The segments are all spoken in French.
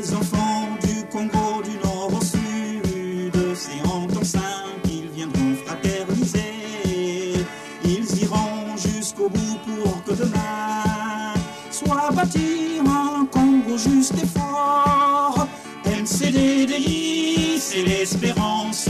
Les enfants du Congo du nord au sud, c'est en ton sein qu'ils viendront fraterniser. Ils iront jusqu'au bout pour que demain soit bâti un Congo juste et fort. MCDDI, c'est l'espérance,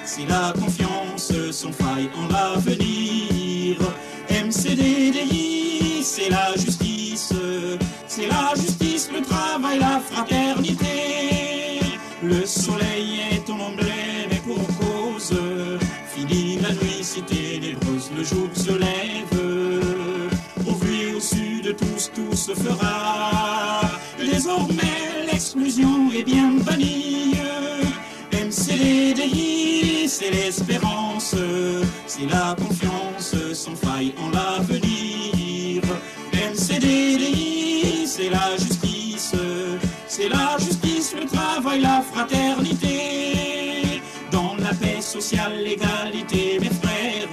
c'est la confiance sans faille en l'avenir. MCDDI, c'est la justice, le travail, la fraternité. Le soleil est ton emblème et pour cause, fini la nuit si ténébreuse, le jour se lève. Au vu et au sud, tout se fera. Désormais, l'exclusion est bien bannie. MCDDI, c'est l'espérance, c'est la confiance sans faille en l'avenir. MCDDI, c'est la justice, le travail, la fraternité. Dans la paix sociale, l'égalité, mes frères,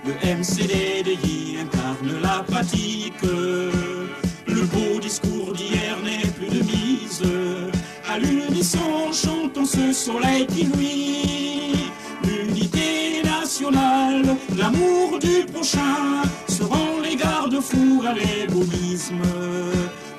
le MCDDI incarne la pratique. Le beau discours d'hier n'est plus de mise. À l'unisson, chantons ce soleil qui luit. L'unité nationale, l'amour du prochain seront les garde-fous à l'égoïsme.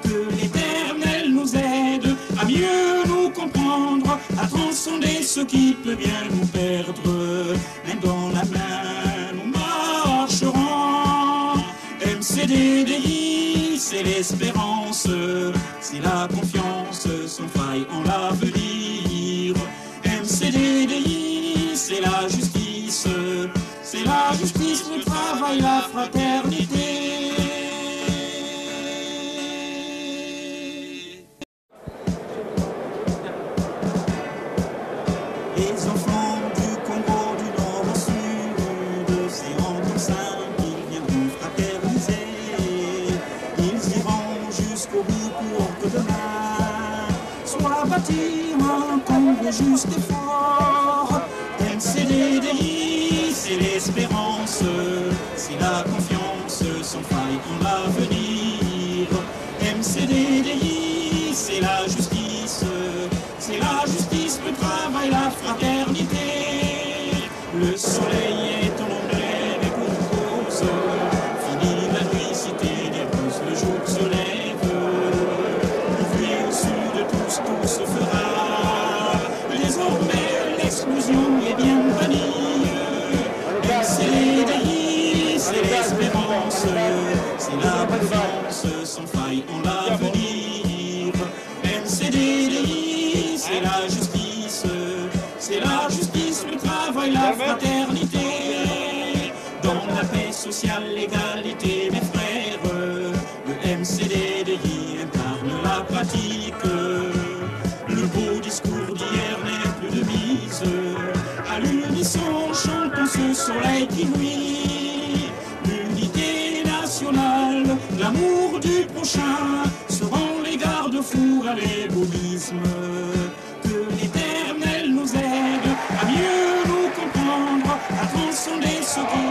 Que l'Éternel nous aide à mieux nous comprendre, à transcender ce qui peut bien nous perdre. Main dans la main, nous marcherons. MCDDI, c'est l'espérance, c'est la confiance sans faille en l'avenir. MCDDI, c'est la justice, le travail, la fraternité. Les enfants du Congo du nord au sud, c'est en ton sein qu'ils viendront fraterniser. Ils iront jusqu'au bout pour que demain soit bâti un Congo juste et fort. MCDDI, c'est l'espérance, c'est la confiance sans faille en l'avenir. MCDDI, c'est la justice, le travail, la fraternité. Le soleil est ton emblème et pour cause, fini la nuit si ténébreuse, le jour se lève. Au vu et au sud, tout se fera. Désormais, l'exclusion est bien bannie. MCDDI, c'est l'espérance, c'est la confiance sans faille en l'avenir. MCDDI, c'est la justice, le travail, la fraternité. Dans la paix sociale, l'égalité, mes frères, le MCDDI incarne la pratique. Le beau discours d'hier n'est plus de mise. À l'unisson, chantons ce soleil qui luit. L'unité nationale, l'amour du prochain seront les garde-fous à l'égoïsme. Que l'Éternel nous aide à mieux nous comprendre, à transcender ce qui...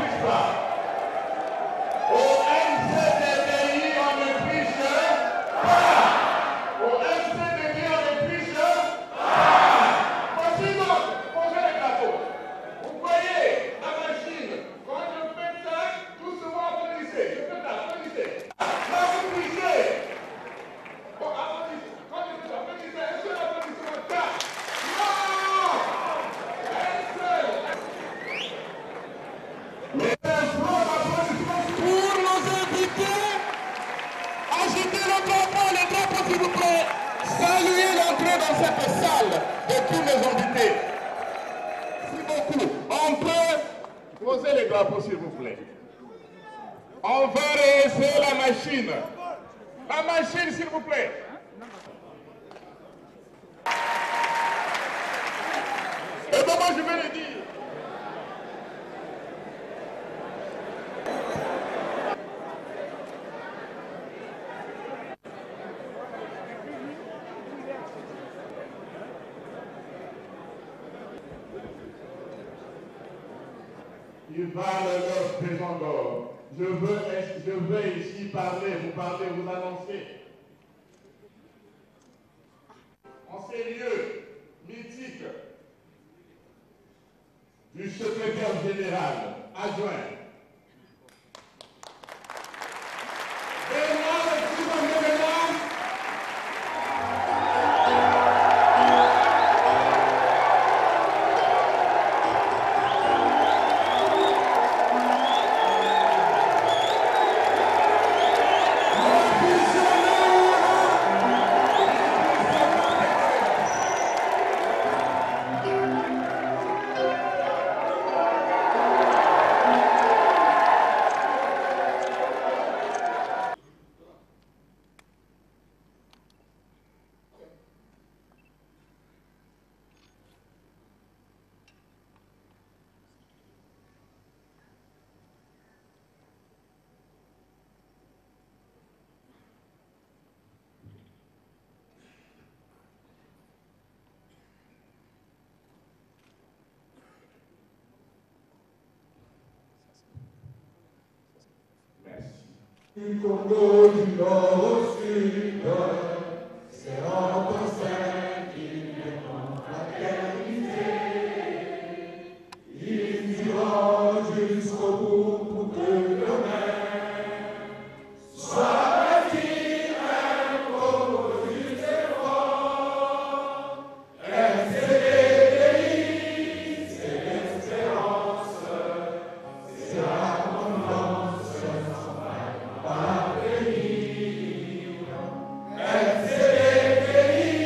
Posez les drapeaux, s'il vous plaît. On va réessayer la machine. La machine, s'il vous plaît. Et comment je vais le dire? Il va leur présent d'or. Je veux ici parler, vous annoncer. secrétaire général adjoint. Du Congo du nord au sud, c'est en ton sein qu'ils viendront fraterniser. Ils iront jusqu'au bout pour que demain soit bâti un Congo juste et fort. MCDI, c'est l'espérance, c'est l'abondance. Parvenir, MCDI,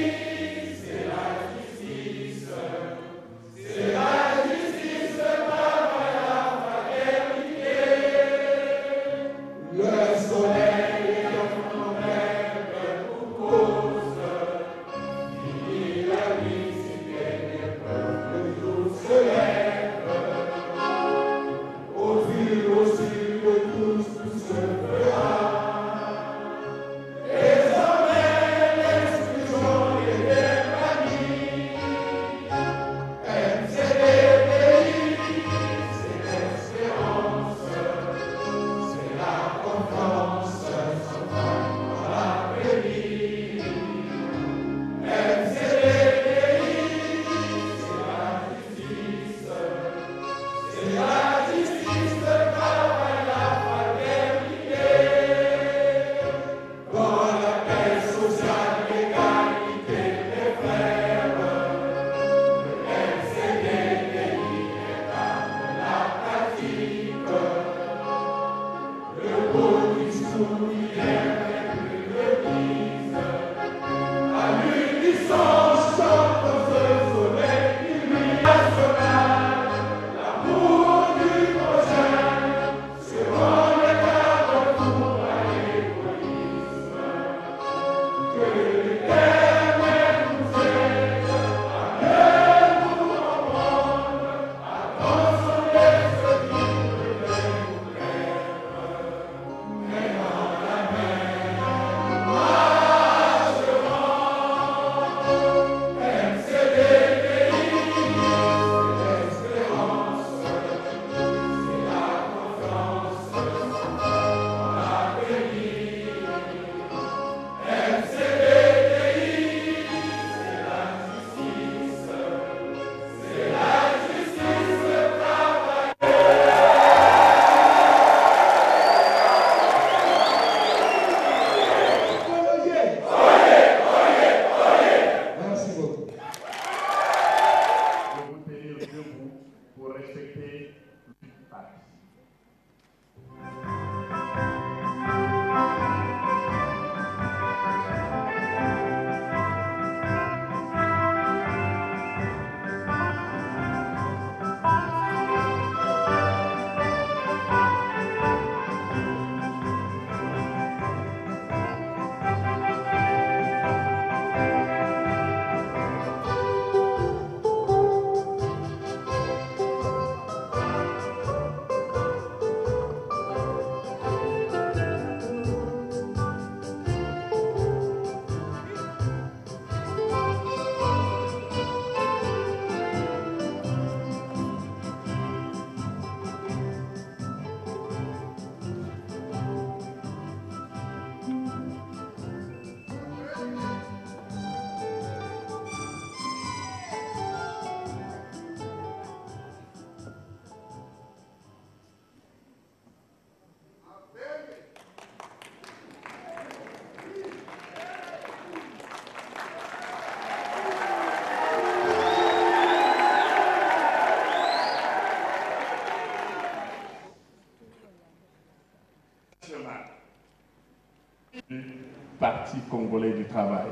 Parti congolais du travail,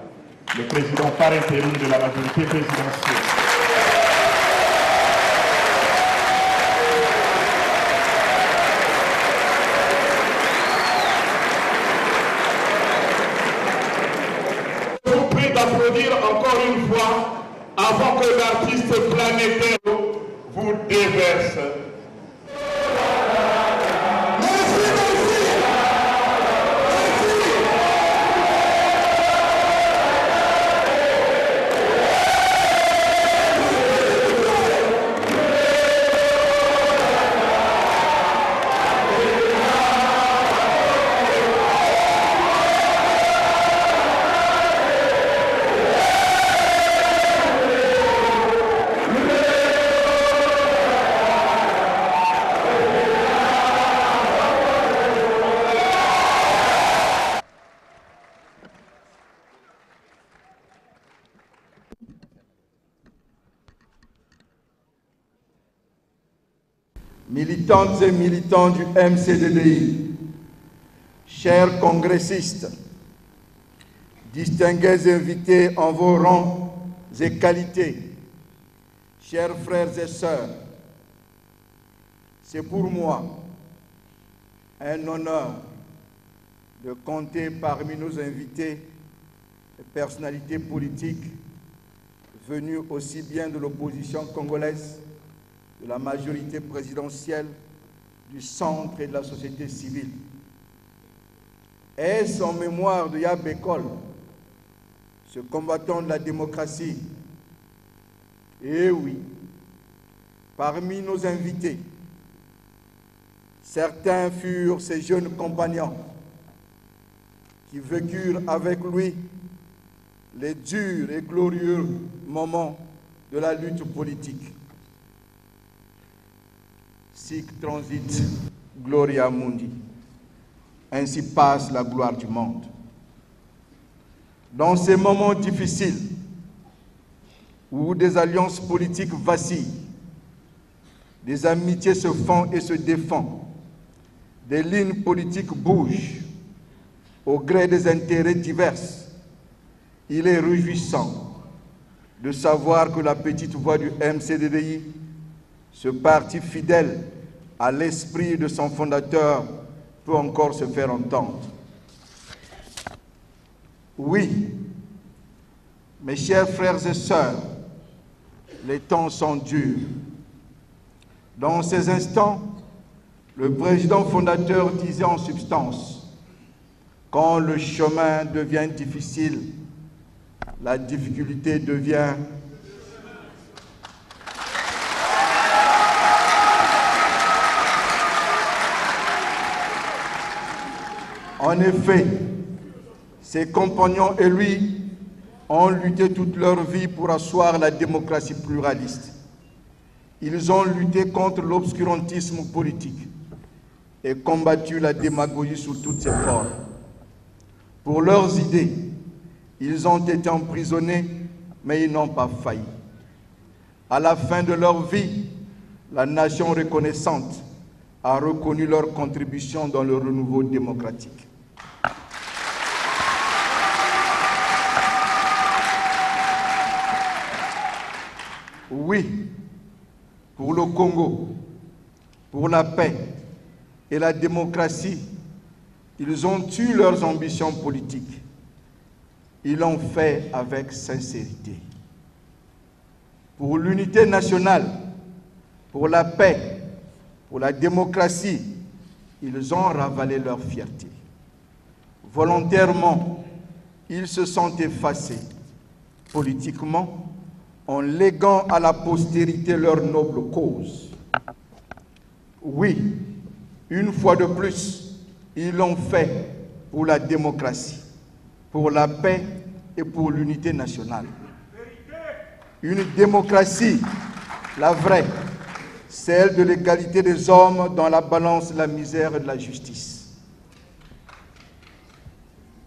le président par intérim de la majorité présidentielle. Je vous prie d'applaudir encore une fois avant que l'artiste planétaire vous déverse. Militantes et militants du MCDDI, chers congressistes, distingués invités en vos rangs et qualités, chers frères et sœurs, c'est pour moi un honneur de compter parmi nos invités des personnalités politiques venues aussi bien de l'opposition congolaise, de la majorité présidentielle, du centre et de la société civile. Est-ce en mémoire de Yab Bekol, ce combattant de la démocratie? Eh oui, parmi nos invités, certains furent ses jeunes compagnons qui vécurent avec lui les durs et glorieux moments de la lutte politique. Sic transit gloria mundi. Ainsi passe la gloire du monde. Dans ces moments difficiles où des alliances politiques vacillent, des amitiés se font et se défendent, des lignes politiques bougent au gré des intérêts divers, il est réjouissant de savoir que la petite voix du MCDDI, ce parti fidèle à l'esprit de son fondateur, peut encore se faire entendre. Oui, mes chers frères et sœurs, les temps sont durs. Dans ces instants, le président fondateur disait en substance, quand le chemin devient difficile, la difficulté devient En effet, ses compagnons et lui ont lutté toute leur vie pour asseoir la démocratie pluraliste. Ils ont lutté contre l'obscurantisme politique et combattu la démagogie sous toutes ses formes. Pour leurs idées, ils ont été emprisonnés, mais ils n'ont pas failli. À la fin de leur vie, la nation reconnaissante a reconnu leur contribution dans le renouveau démocratique. Oui, pour le Congo, pour la paix et la démocratie, ils ont eu leurs ambitions politiques. Ils l'ont fait avec sincérité. Pour l'unité nationale, pour la paix, pour la démocratie, ils ont ravalé leur fierté. Volontairement, ils se sont effacés politiquement en léguant à la postérité leur noble cause. Oui, une fois de plus, ils l'ont fait pour la démocratie, pour la paix et pour l'unité nationale. Une démocratie, la vraie, celle de l'égalité des hommes dans la balance de la misère et de la justice.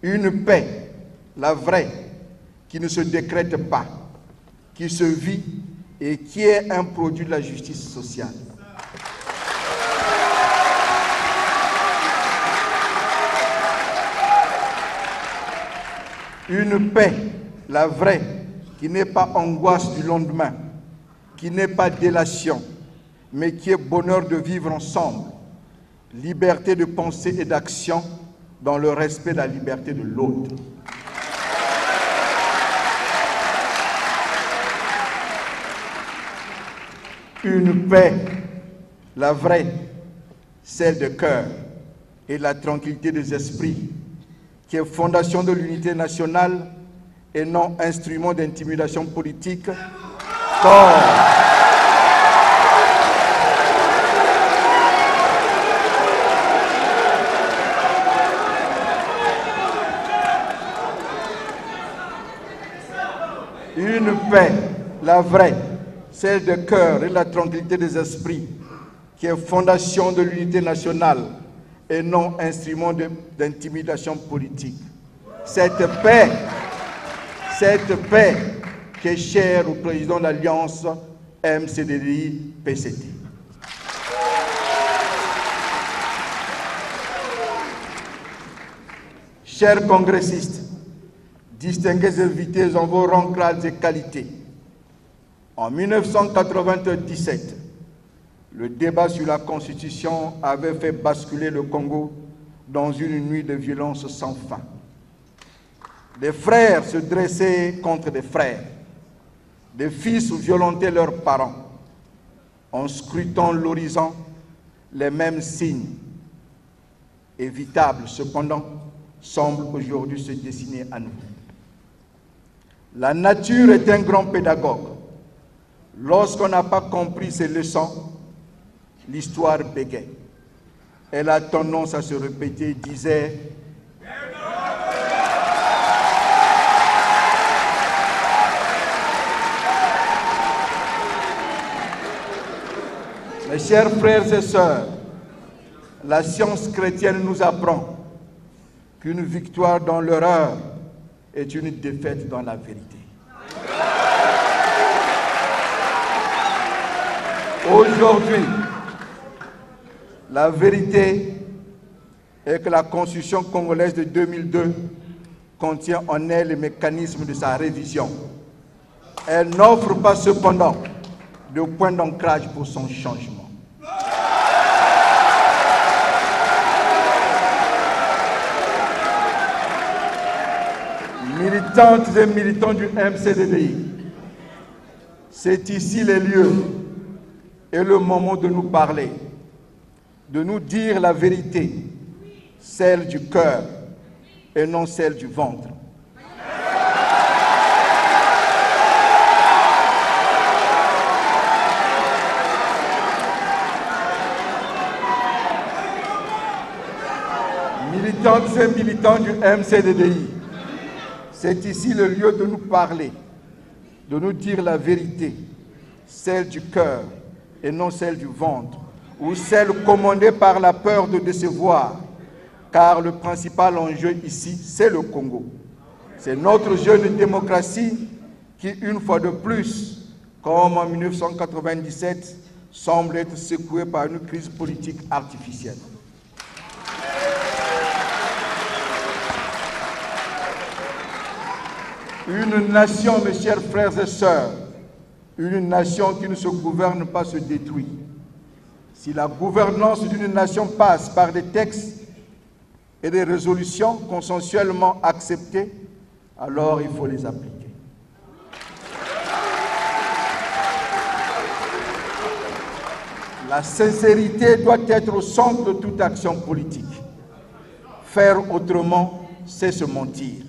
Une paix, la vraie, qui ne se décrète pas, qui se vit et qui est un produit de la justice sociale. Une paix, la vraie, qui n'est pas angoisse du lendemain, qui n'est pas délation, mais qui est bonheur de vivre ensemble, liberté de pensée et d'action dans le respect de la liberté de l'autre. Une paix, la vraie, celle de cœur et la tranquillité des esprits, qui est fondation de l'unité nationale et non instrument d'intimidation politique, une paix, la vraie, celle de cœur et la tranquillité des esprits, qui est fondation de l'unité nationale et non instrument d'intimidation politique. Cette paix qui est chère au président de l'Alliance MCDDI-PCT. Chers congressistes, distingués invités en vos rangs, grades et qualités, en 1997, le débat sur la Constitution avait fait basculer le Congo dans une nuit de violence sans fin. Des frères se dressaient contre des frères, des fils violentaient leurs parents. En scrutant l'horizon, les mêmes signes, évitables cependant, semblent aujourd'hui se dessiner à nous. La nature est un grand pédagogue. Lorsqu'on n'a pas compris ses leçons, l'histoire bégaye. Elle a tendance à se répéter, disait mes chers frères et sœurs, la science chrétienne nous apprend qu'une victoire dans l'erreur est une défaite dans la vérité. Aujourd'hui, la vérité est que la Constitution congolaise de 2002 contient en elle les mécanismes de sa révision. Elle n'offre pas cependant de point d'ancrage pour son changement. Militantes et militants du MCDDI, c'est ici les lieux et le moment de nous parler, de nous dire la vérité, celle du cœur et non celle du ventre. Militantes et militants du MCDDI, c'est ici le lieu de nous parler, de nous dire la vérité, celle du cœur et non celle du ventre, ou celle commandée par la peur de décevoir, car le principal enjeu ici, c'est le Congo. C'est notre jeune démocratie qui, une fois de plus, comme en 1997, semble être secouée par une crise politique artificielle. Une nation, mes chers frères et sœurs, une nation qui ne se gouverne pas se détruit. Si la gouvernance d'une nation passe par des textes et des résolutions consensuellement acceptées, alors il faut les appliquer. La sincérité doit être au centre de toute action politique. Faire autrement, c'est se mentir.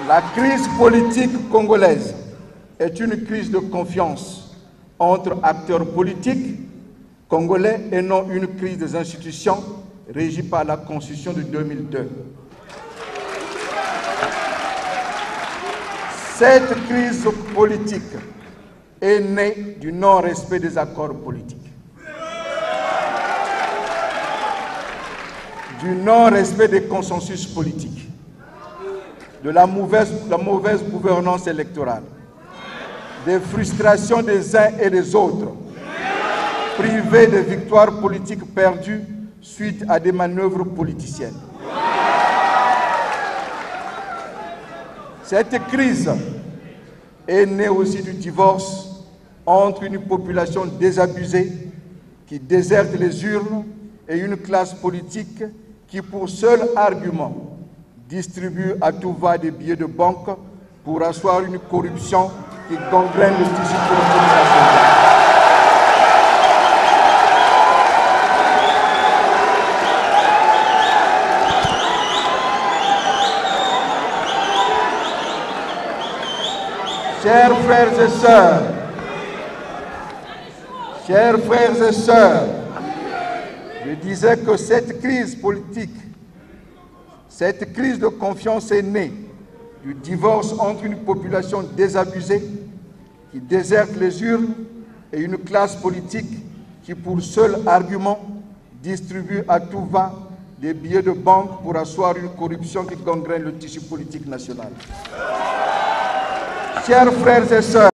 La crise politique congolaise est une crise de confiance entre acteurs politiques congolais et non une crise des institutions régie par la Constitution de 2002. Cette crise politique est née du non-respect des accords politiques, du non-respect des consensus politiques, de la mauvaise gouvernance électorale, des frustrations des uns et des autres, privés de victoires politiques perdues suite à des manœuvres politiciennes. Cette crise est née aussi du divorce entre une population désabusée qui déserte les urnes et une classe politique qui, pour seul argument, distribue à tout va des billets de banque pour asseoir une corruption qui gangrène le tissu politique national. Chers frères et sœurs, je disais que cette crise politique, cette crise de confiance est née du divorce entre une population désabusée qui déserte les urnes et une classe politique qui, pour seul argument, distribue à tout va des billets de banque pour asseoir une corruption qui gangrène le tissu politique national. Chers frères et sœurs,